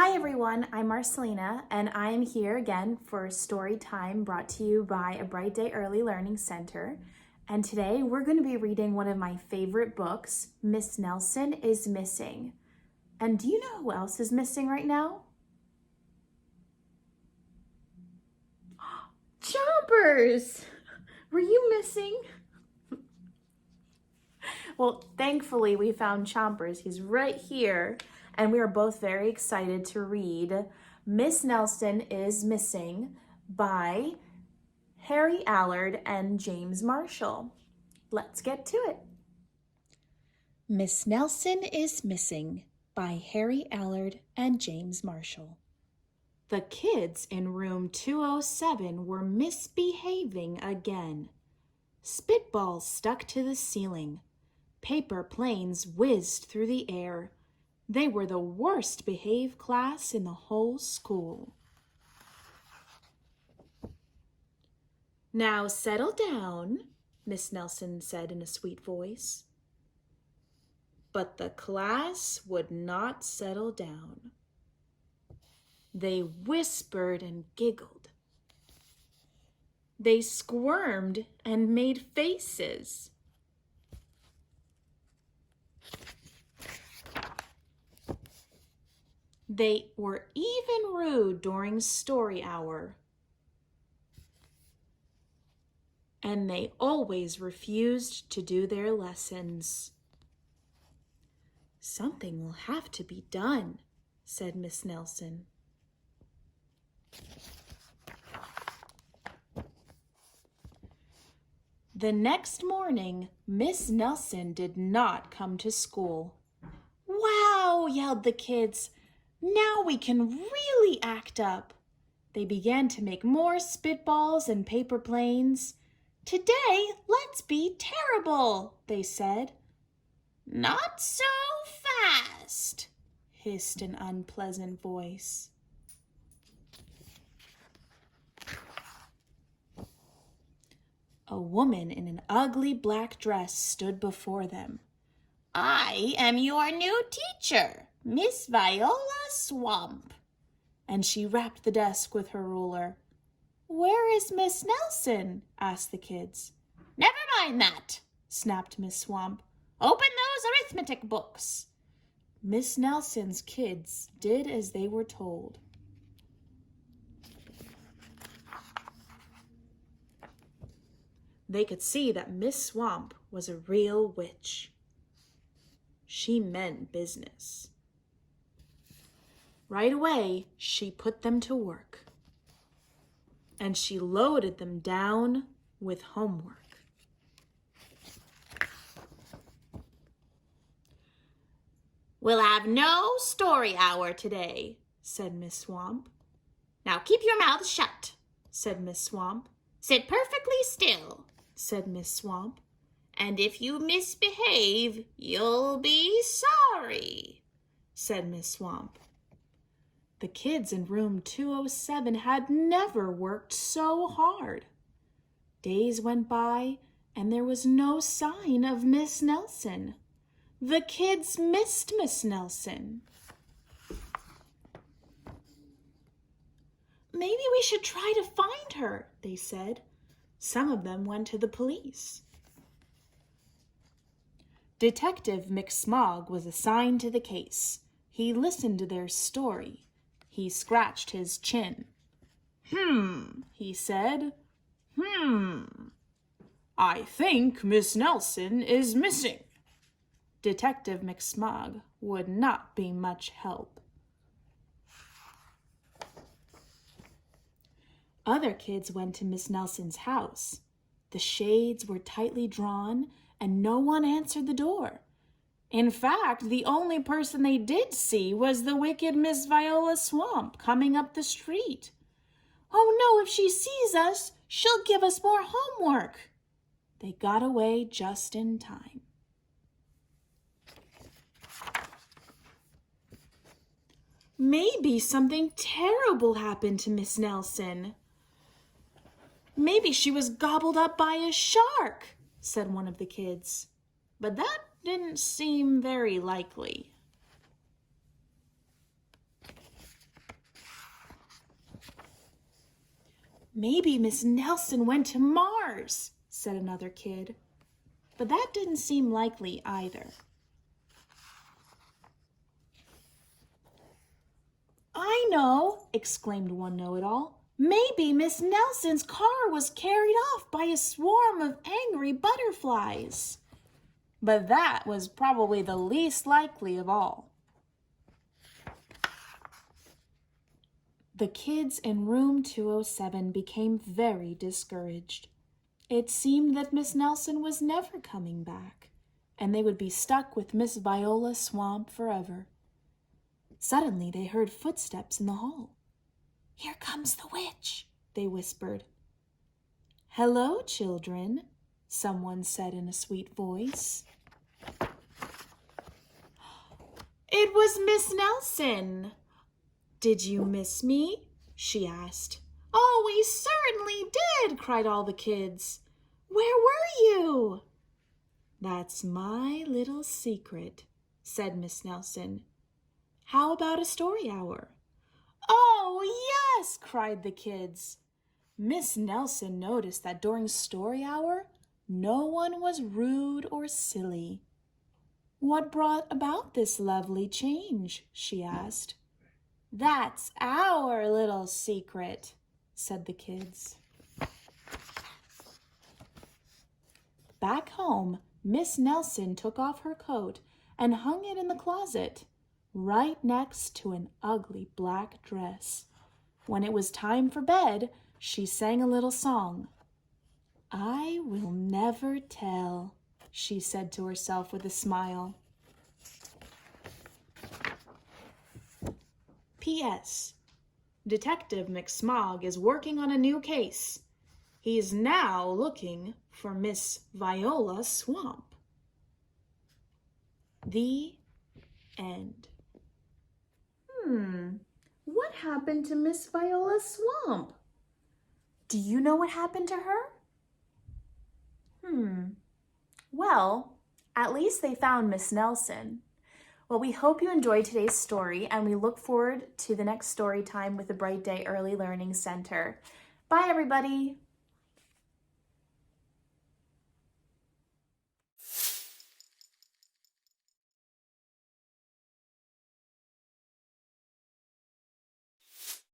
Hi everyone, I'm Marcelina and I am here again for story time brought to you by A Bright Day Early Learning Center. And today we're going to be reading one of my favorite books, Miss Nelson is Missing. And do you know who else is missing right now? Chompers! Were you missing? Well, thankfully we found Chompers. He's right here. And we are both very excited to read Miss Nelson is Missing by Harry Allard and James Marshall. Let's get to it. Miss Nelson is Missing by Harry Allard and James Marshall. The kids in room 207 were misbehaving again. Spitballs stuck to the ceiling. Paper planes whizzed through the air. They were the worst behaved class in the whole school. Now settle down, Miss Nelson said in a sweet voice. But the class would not settle down. They whispered and giggled. They squirmed and made faces. They were even rude during story hour. And they always refused to do their lessons. Something will have to be done, said Miss Nelson. The next morning, Miss Nelson did not come to school. Wow, yelled the kids. Now we can really act up. They began to make more spitballs and paper planes. Today, let's be terrible, they said. Not so fast, hissed an unpleasant voice. A woman in an ugly black dress stood before them. I am your new teacher, Miss Viola Swamp. And she rapped the desk with her ruler. Where is Miss Nelson? Asked the kids. Never mind that, snapped Miss Swamp. Open those arithmetic books. Miss Nelson's kids did as they were told. They could see that Miss Swamp was a real witch. She meant business. Right away, she put them to work. And she loaded them down with homework. We'll have no story hour today, said Miss Swamp. Now keep your mouth shut, said Miss Swamp. Sit perfectly still, said Miss Swamp. And if you misbehave, you'll be sorry, said Miss Swamp. The kids in room 207 had never worked so hard. Days went by, and there was no sign of Miss Nelson. The kids missed Miss Nelson. Maybe we should try to find her, they said. Some of them went to the police. Detective McSmog was assigned to the case. He listened to their story. He scratched his chin. He said. I think Miss Nelson is missing. Detective McSmog would not be much help. Other kids went to Miss Nelson's house. The shades were tightly drawn and no one answered the door. In fact, the only person they did see was the wicked Miss Viola Swamp coming up the street. Oh no, if she sees us, she'll give us more homework. They got away just in time. Maybe something terrible happened to Miss Nelson. Maybe she was gobbled up by a shark, said one of the kids. But that didn't seem very likely. Maybe Miss Nelson went to Mars, said another kid. But that didn't seem likely either. I know, exclaimed one know-it-all. Maybe Miss Nelson's car was carried off by a swarm of angry butterflies. But that was probably the least likely of all. The kids in room 207 became very discouraged. It seemed that Miss Nelson was never coming back, and they would be stuck with Miss Viola Swamp forever. Suddenly they heard footsteps in the hall. "Here comes the witch," they whispered. "Hello, children," someone said in a sweet voice. It was Miss Nelson. "Did you miss me?" she asked. "Oh, we certainly did," cried all the kids. "Where were you?" "That's my little secret," said Miss Nelson. "How about a story hour?" "Oh, yes," cried the kids. Miss Nelson noticed that during story hour, no one was rude or silly. "What brought about this lovely change?" she asked. "That's our little secret," said the kids. Back home, Miss Nelson took off her coat and hung it in the closet, right next to an ugly black dress. When it was time for bed, she sang a little song. "I will never tell," she said to herself with a smile. P.S. Detective McSmog is working on a new case. He is now looking for Miss Viola Swamp. The end. What happened to Miss Viola Swamp? Do you know what happened to her? Well, at least they found Miss Nelson. Well, we hope you enjoyed today's story, and we look forward to the next story time with the Bright Day Early Learning Center. Bye, everybody.